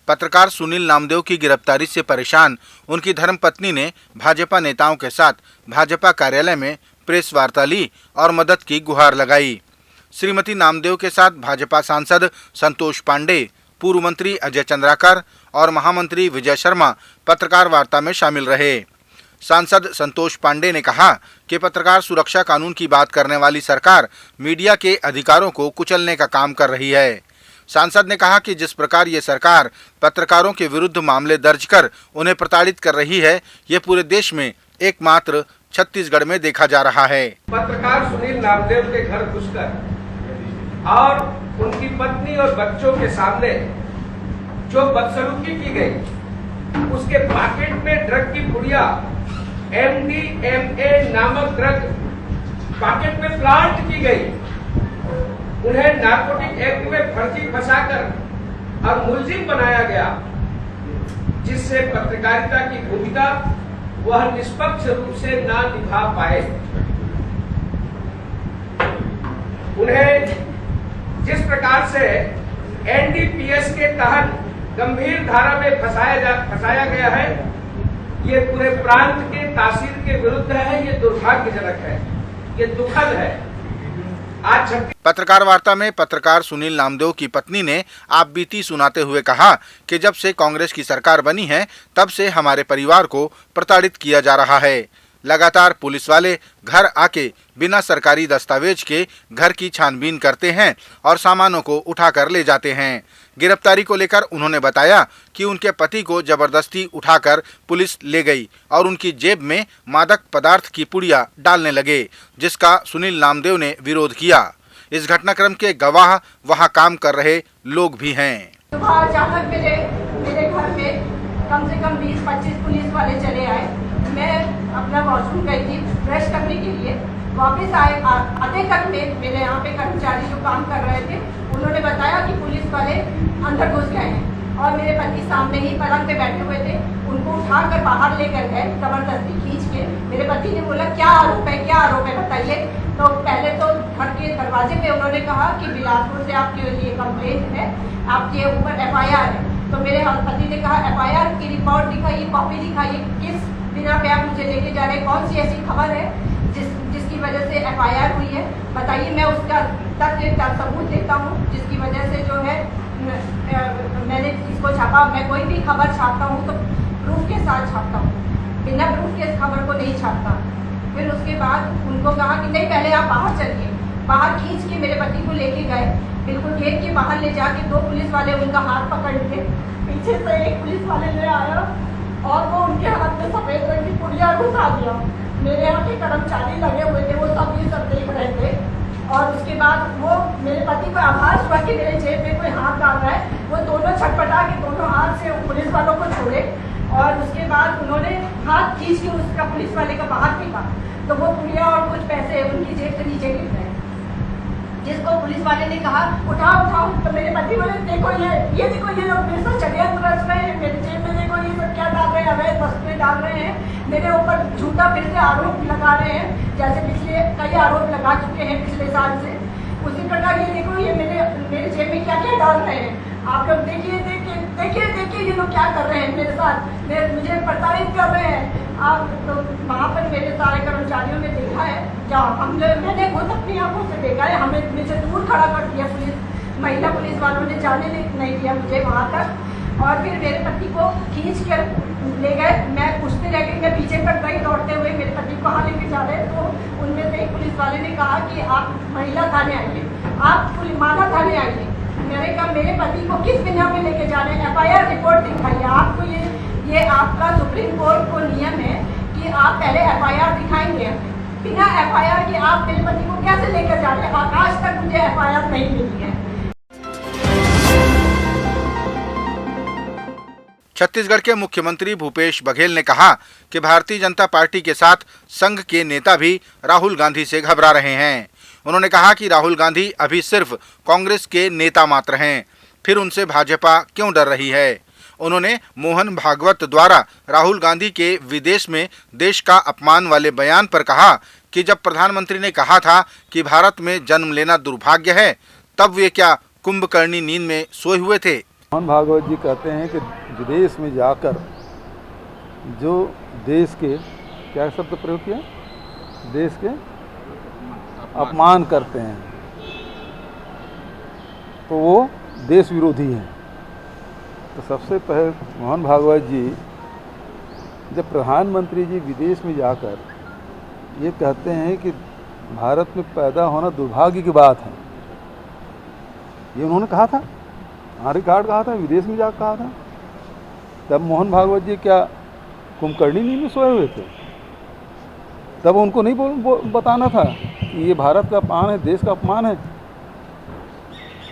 पत्रकार सुनील नामदेव की गिरफ्तारी से परेशान उनकी धर्मपत्नी ने भाजपा नेताओं के साथ भाजपा कार्यालय में प्रेस वार्ता ली और मदद की गुहार लगाई। श्रीमती नामदेव के साथ भाजपा सांसद संतोष पांडे, पूर्व मंत्री अजय चंद्राकर और महामंत्री विजय शर्मा पत्रकार वार्ता में शामिल रहे। सांसद संतोष पांडे ने कहा कि पत्रकार सुरक्षा कानून की बात करने वाली सरकार मीडिया के अधिकारों को कुचलने का काम कर रही है। सांसद ने कहा कि जिस प्रकार ये सरकार पत्रकारों के विरुद्ध मामले दर्ज कर उन्हें प्रताड़ित कर रही है, ये पूरे देश में एकमात्र छत्तीसगढ़ में देखा जा रहा है। पत्रकार सुनील नामदेव के घर घुसकर और उनकी पत्नी और बच्चों के सामने जो बदसलूकी की गई, उसके पॉकेट में ड्रग की पुड़िया MDMA नामक ड्रग पॉकेट में प्लांट की गई, उन्हें नारकोटिक एक्ट में फर्जी फंसाकर और मुलजिम बनाया गया, जिससे पत्रकारिता की भूमिका वह निष्पक्ष रूप से ना निभा पाए। उन्हें जिस प्रकार से NDPS के तहत गंभीर धारा में फंसाया गया है, ये पूरे प्रांत के तासीर के विरुद्ध है, ये दुर्भाग्यजनक है, ये दुखद है। आज पत्रकार वार्ता में पत्रकार सुनील नामदेव की पत्नी ने आप बीती सुनाते हुए कहा कि जब से कांग्रेस की सरकार बनी है तब से हमारे परिवार को प्रताड़ित किया जा रहा है। लगातार पुलिस वाले घर आके बिना सरकारी दस्तावेज के घर की छानबीन करते हैं और सामानों को उठाकर ले जाते हैं। गिरफ्तारी को लेकर उन्होंने बताया कि उनके पति को जबरदस्ती उठाकर पुलिस ले गई और उनकी जेब में मादक पदार्थ की पुड़िया डालने लगे, जिसका सुनील नामदेव ने विरोध किया। इस घटनाक्रम के गवाह वहां काम कर रहे लोग भी हैं। सुबह अचानक मेरे घर में कम से कम 20-25 पुलिस वाले चले आए। मैं अपना वॉशरूम गई थी ब्रश करने के लिए, वापस आते तक में मेरे यहाँ पे कर्मचारी जो काम कर रहे थे, उन्होंने बताया कि पुलिस वाले अंदर घुस गए हैं और मेरे पति सामने ही पलंग पे बैठे हुए थे, उनको उठाकर बाहर लेकर गए जबरदस्ती खींच के। मेरे पति ने बोला क्या आरोप है बताइए। तो पहले तो घर के दरवाजे पे उन्होंने कहा कि बिलासपुर से आपके लिए कंप्लेंट है, आपके ऊपर FIR है। तो मेरे पति ने कहा FIR की रिपोर्ट दिखाइए, कॉपी दिखाइए, किस बिना पे आप मुझे लेके जा रहे हैं, कौन सी ऐसी खबर है जिसकी वजह से FIR हुई है, बताइए। मैं उसका तथ्य सबूत देता हूँ जिसकी वजह से जो है मैंने इसको छापा। मैं कोई भी खबर छापता हूँ तो प्रूफ के साथ छापता हूँ, बिना प्रूफ के इस खबर को नहीं छापता। फिर उसके बाद उनको कहा कि नहीं पहले आप बाहर चलिए। बाहर खींच के मेरे पति को लेके गए, बिल्कुल गेट के बाहर ले जाके 2 पुलिस वाले उनका हाथ पकड़ के पीछे से एक पुलिस वाले ले आया और वो उनके हाथ में सफेद रंग की पुड़िया घुसा दिया। मेरे यहाँ के कर्मचारी लगे हुए थे, वो सब ये सब देख रहे थे। और उसके बाद वो मेरे पति को आभास हुआ कि मेरे जेब में कोई हाथ डाल रहा है। वो दोनों छटपटा के दोनों हाथ से पुलिस वालों को छोड़े और उसके बाद उन्होंने हाथ खींच के उसका पुलिस वाले का बाहर फेंका, तो वो पुड़िया और कुछ पैसे उनकी जेब से नीचे गिर गए। जिसको पुलिस वाले ने कहा उठाओ, तो मेरे पति बोले देखो ये देखो ये लोग मेरे साथ षड्यंत्र रच रहे हैं, मेरे जेब में देखो ये सब क्या डाल रहे हैं, अवैध वस्तुएं डाल रहे हैं, मेरे ऊपर झूठा फिर से आरोप लगा रहे हैं, जैसे पिछले कई आरोप लगा चुके हैं पिछले साल से। उसी प्रकार ये देखो ये मेरे जेब में क्या क्या डाल रहे हैं, आप लोग देखिए ये लोग क्या कर रहे हैं मेरे साथ, मुझे प्रताड़ित कर रहे हैं आप। तो वहाँ पर मेरे सारे कर्मचारियों ने देखा है, मैंने खुद अपनी आंखों से देखा है, हमें मुझे दूर खड़ा कर दिया महिला पुलिस वालों ने, जाने नहीं दिया मुझे वहाँ तक। और फिर मेरे पति को खींच कर ले गए। मैं पूछते रह गई, मैं पीछे पर गई दौड़ते हुए, मेरे पति को कहाँ लेके जा रहे हैं। तो उनमें से एक पुलिस वाले ने कहा कि आप महिला थाने आइए, आप माना थाने आइए। मैंने कहा मेरे पति को किस बिना पे लेके जा रहे हैं, FIR रिपोर्ट दिखाइए। आपको ये आपका सुप्रीम कोर्ट को नियम है कि आप पहले FIR दिखाएंगे, बिना FIR के आप मेरे पति को कैसे लेकर जा रहे हैं। आज तक मुझे FIR नहीं मिली है। छत्तीसगढ़ के मुख्यमंत्री भूपेश बघेल ने कहा कि भारतीय जनता पार्टी के साथ संघ के नेता भी राहुल गांधी से घबरा रहे हैं। उन्होंने कहा कि राहुल गांधी अभी सिर्फ कांग्रेस के नेता मात्र हैं, फिर उनसे भाजपा क्यों डर रही है। उन्होंने मोहन भागवत द्वारा राहुल गांधी के विदेश में देश का अपमान वाले बयान पर कहा कि जब प्रधानमंत्री ने कहा था कि भारत में जन्म लेना दुर्भाग्य है, तब वे क्या कुंभकर्णी नींद में सोए हुए थे। मोहन भागवत जी कहते हैं कि विदेश में जाकर जो देश के क्या शब्द प्रयोग किया, देश के अपमान करते हैं तो वो देश विरोधी हैं। तो सबसे पहले मोहन भागवत जी जब प्रधानमंत्री जी विदेश में जाकर ये कहते हैं कि भारत में पैदा होना दुर्भाग्य की बात है, ये उन्होंने कहा था, रिकॉर्ड कहा था, विदेश में जाकर कहा था। तब मोहन भागवत जी क्या कुंभकर्णी नींद में सोए हुए थे? तब उनको नहीं बताना था कि ये भारत का अपमान है, देश का अपमान है?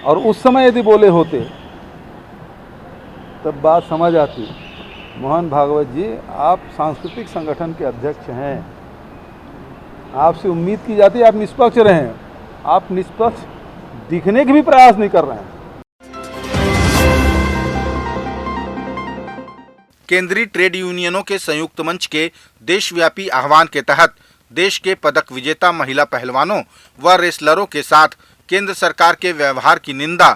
और उस समय यदि बोले होते तब बात समझ आती। मोहन भागवत जी, आप सांस्कृतिक संगठन के अध्यक्ष हैं, आपसे उम्मीद की जाती है आप निष्पक्ष रहें। आप निष्पक्ष दिखने के भी प्रयास नहीं कर रहे हैं। केंद्रीय ट्रेड यूनियनों के संयुक्त मंच के देशव्यापी आह्वान के तहत देश के पदक विजेता महिला पहलवानों व रेसलरों के साथ केंद्र सरकार के व्यवहार की निंदा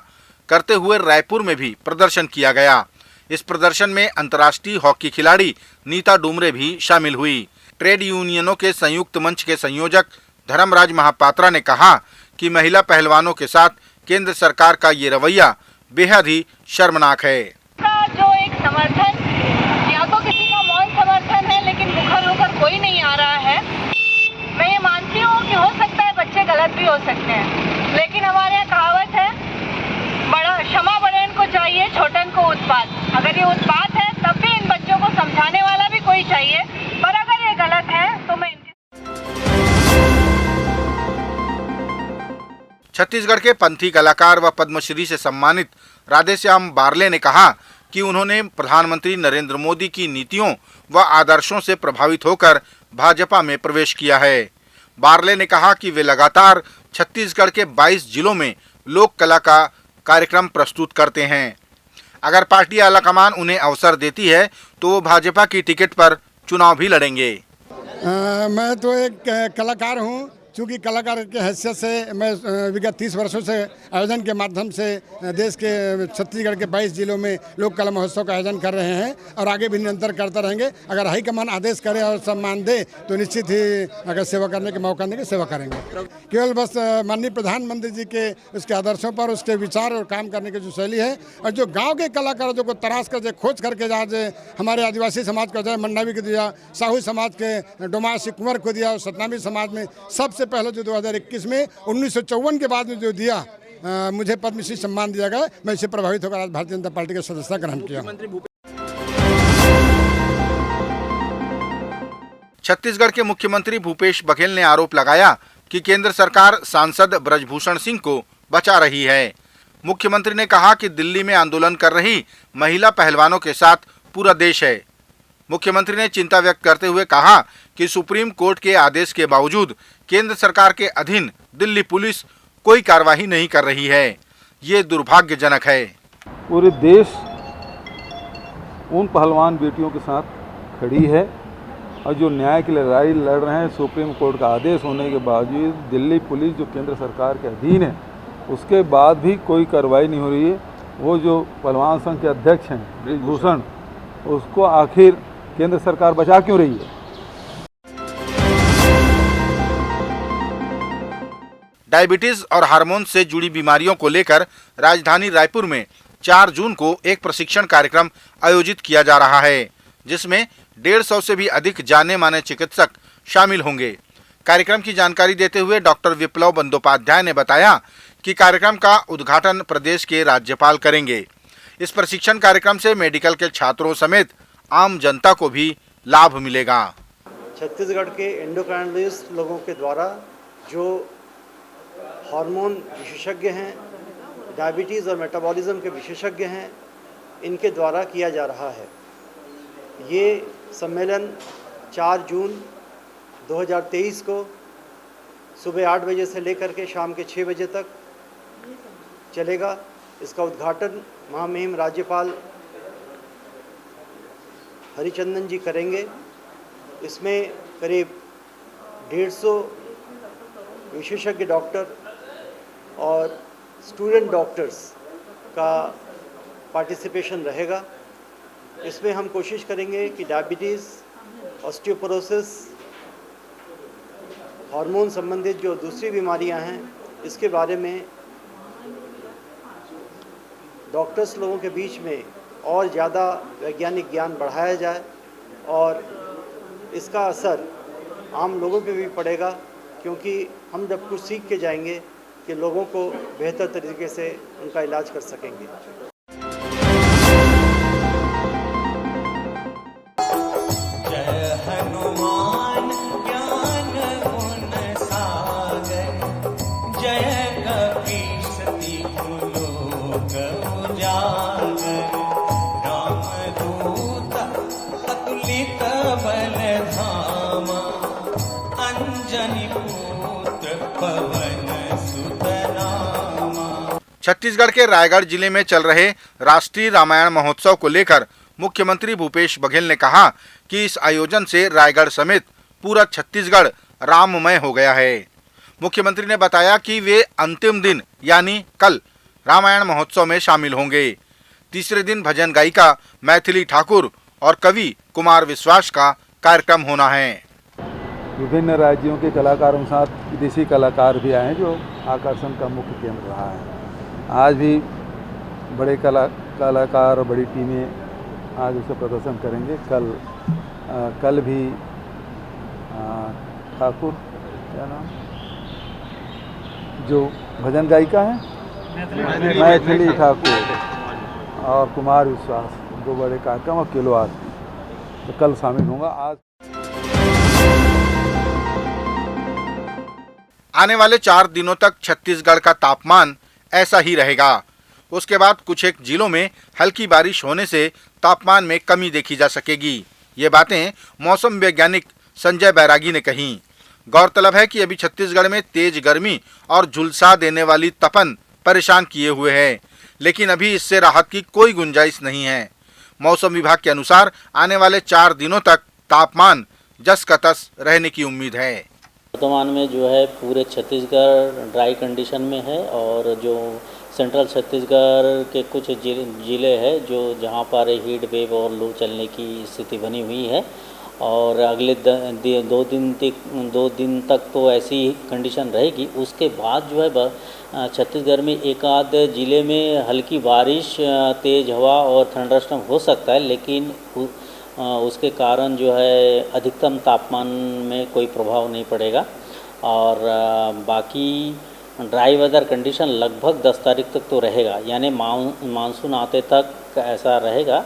करते हुए रायपुर में भी प्रदर्शन किया गया। इस प्रदर्शन में अंतर्राष्ट्रीय हॉकी खिलाड़ी नीता डुमरे भी शामिल हुई। ट्रेड यूनियनों के संयुक्त मंच के संयोजक धर्मराज महापात्रा ने कहा कि महिला पहलवानों के साथ केंद्र सरकार का ये रवैया बेहद ही शर्मनाक है। जो एक समर्थन या तो किसी का मौन समर्थन है, लेकिन मुखर होकर कोई नहीं आ रहा है। मैं ये मानती हूँ कि हो सकता है बच्चे गलत भी हो सकते हैं, लेकिन हमारे यहाँ कहावत है, बड़ा क्षमा बड़न को चाहिए, छोटन को उत्पात। अगर ये उत्पात है तब भी इन बच्चों को समझाने वाला भी कोई चाहिए, पर अगर ये गलत है तो मैं छत्तीसगढ़ के पंथी कलाकार व पद्मश्री से सम्मानित राधेश्याम बारले ने कहा कि उन्होंने प्रधानमंत्री नरेंद्र मोदी की नीतियों व आदर्शों से प्रभावित होकर भाजपा में प्रवेश किया है। बारले ने कहा कि वे लगातार छत्तीसगढ़ के 22 जिलों में लोक कला का कार्यक्रम प्रस्तुत करते हैं। अगर पार्टी आलाकमान उन्हें अवसर देती है तो वो भाजपा की टिकट पर चुनाव भी लड़ेंगे। मैं तो एक कलाकार हूँ, चूँकि कलाकार के हैसियत से मैं विगत 30 वर्षों से आयोजन के माध्यम से देश के छत्तीसगढ़ के 22 जिलों में लोक कला महोत्सव का आयोजन कर रहे हैं और आगे भी निरंतर करते रहेंगे। अगर हाईकमान आदेश करे और सम्मान दे तो निश्चित ही अगर सेवा करने के मौका देंगे सेवा करेंगे। केवल बस माननीय प्रधानमंत्री जी के उसके आदर्शों पर, उसके विचार और काम करने की जो शैली है, और जो गाँव के कलाकारों को तराश कर खोज करके आज हमारे आदिवासी समाज को, जय मंडावी को दिया, साहू समाज के डोमासी कुंवर को दिया, और सतनामी समाज में सबसे पहले जो 2021 में 1954 के बाद में जो दिया, मुझे पद्मश्री सम्मान दिया गया। मैं इससे प्रभावित होकर आज भारतीय जनता पार्टी का सदस्यता ग्रहण किया। छत्तीसगढ़ के मुख्यमंत्री भूपेश बघेल ने आरोप लगाया कि केंद्र सरकार सांसद ब्रजभूषण सिंह को बचा रही है। मुख्यमंत्री ने कहा कि दिल्ली में आंदोलन कर रही महिला पहलवानों के साथ पूरा देश है। मुख्यमंत्री ने चिंता व्यक्त करते हुए कहा कि सुप्रीम कोर्ट के आदेश के बावजूद केंद्र सरकार के अधीन दिल्ली पुलिस कोई कार्रवाई नहीं कर रही है। ये दुर्भाग्यजनक है। पूरे देश उन पहलवान बेटियों के साथ खड़ी है और जो न्याय के लिए लड़ाई लड़ रहे हैं, सुप्रीम कोर्ट का आदेश होने के बावजूद दिल्ली पुलिस जो केंद्र सरकार के अधीन है, उसके बाद भी कोई कार्रवाई नहीं हो रही है। वो जो पहलवान संघ के अध्यक्ष हैं ब्रजभूषण, उसको आखिर केंद्र सरकार बचा क्यों रही है? डायबिटीज और हार्मोन से जुड़ी बीमारियों को लेकर राजधानी रायपुर में 4 जून को एक प्रशिक्षण कार्यक्रम आयोजित किया जा रहा है, जिसमें 150 से भी अधिक जाने माने चिकित्सक शामिल होंगे। कार्यक्रम की जानकारी देते हुए डॉक्टर विप्लव बंदोपाध्याय ने बताया कि कार्यक्रम का उद्घाटन प्रदेश के राज्यपाल करेंगे। इस प्रशिक्षण कार्यक्रम से मेडिकल के छात्रों समेत आम जनता को भी लाभ मिलेगा। छत्तीसगढ़ के एंडोक्राइनोलॉजिस्ट लोगों के द्वारा जो हार्मोन विशेषज्ञ हैं, डायबिटीज़ और मेटाबॉलिज्म के विशेषज्ञ हैं, इनके द्वारा किया जा रहा है। ये सम्मेलन 4 जून 2023 को सुबह 8 बजे से लेकर के शाम के 6 बजे तक चलेगा। इसका उद्घाटन महामहिम राज्यपाल हरिचंदन जी करेंगे। इसमें करीब 150 विशेषज्ञ डॉक्टर और स्टूडेंट डॉक्टर्स का पार्टिसिपेशन रहेगा। इसमें हम कोशिश करेंगे कि डायबिटीज़, ऑस्टियोपोरोसिस, हार्मोन संबंधित जो दूसरी बीमारियां हैं, इसके बारे में डॉक्टर्स लोगों के बीच में और ज़्यादा वैज्ञानिक ज्ञान बढ़ाया जाए और इसका असर आम लोगों पे भी पड़ेगा, क्योंकि हम जब कुछ सीख के जाएंगे कि लोगों को बेहतर तरीके से उनका इलाज कर सकेंगे। जय हनुमान ज्ञान गुण सागर, जय कपीस तिहु लोक उजागर, रामदूत अतुलित बल धामा, अंजनी पुत्र पवन सुत नामा। छत्तीसगढ़ के रायगढ़ जिले में चल रहे राष्ट्रीय रामायण महोत्सव को लेकर मुख्यमंत्री भूपेश बघेल ने कहा कि इस आयोजन से रायगढ़ समेत पूरा छत्तीसगढ़ राममय हो गया है। मुख्यमंत्री ने बताया कि वे अंतिम दिन यानी कल रामायण महोत्सव में शामिल होंगे। तीसरे दिन भजन गायिका मैथिली ठाकुर और कवि कुमार विश्वास का कार्यक्रम होना है। विभिन्न राज्यों के कलाकारों के साथ विदेशी कलाकार भी आए हैं, जो आकर्षण का मुख्य केंद्र रहा है। आज भी बड़े कलाकार और बड़ी टीमें आज उसे प्रदर्शन करेंगे। कल भी ठाकुर, क्या नाम, जो भजन गायिका हैं, मैथिली ठाकुर और कुमार विश्वास, दो बड़े कार्यक्रम और किलो आदमी तो कल शामिल होगा। आज आने वाले 4 दिनों तक छत्तीसगढ़ का तापमान ऐसा ही रहेगा। उसके बाद कुछ एक जिलों में हल्की बारिश होने से तापमान में कमी देखी जा सकेगी। ये बातें मौसम वैज्ञानिक संजय बैरागी ने कही। गौरतलब है कि अभी छत्तीसगढ़ में तेज गर्मी और झुलसा देने वाली तपन परेशान किए हुए है, लेकिन अभी इससे राहत की कोई गुंजाइश नहीं है। मौसम विभाग के अनुसार आने वाले 4 दिनों तक तापमान जस का तस रहने की उम्मीद है। वर्तमान में जो है पूरे छत्तीसगढ़ ड्राई कंडीशन में है और जो सेंट्रल छत्तीसगढ़ के कुछ ज़िले हैं जो जहां पर हीट वेव और लू चलने की स्थिति बनी हुई है और अगले 2 दिन तक तो ऐसी कंडीशन रहेगी। उसके बाद जो है छत्तीसगढ़ में एक आध ज़िले में हल्की बारिश, तेज़ हवा और थंडरस्टॉर्म हो सकता है, लेकिन उसके कारण जो है अधिकतम तापमान में कोई प्रभाव नहीं पड़ेगा और बाकी ड्राई वेदर कंडीशन लगभग 10 तारीख तक तो रहेगा, यानी मानसून आते तक ऐसा रहेगा।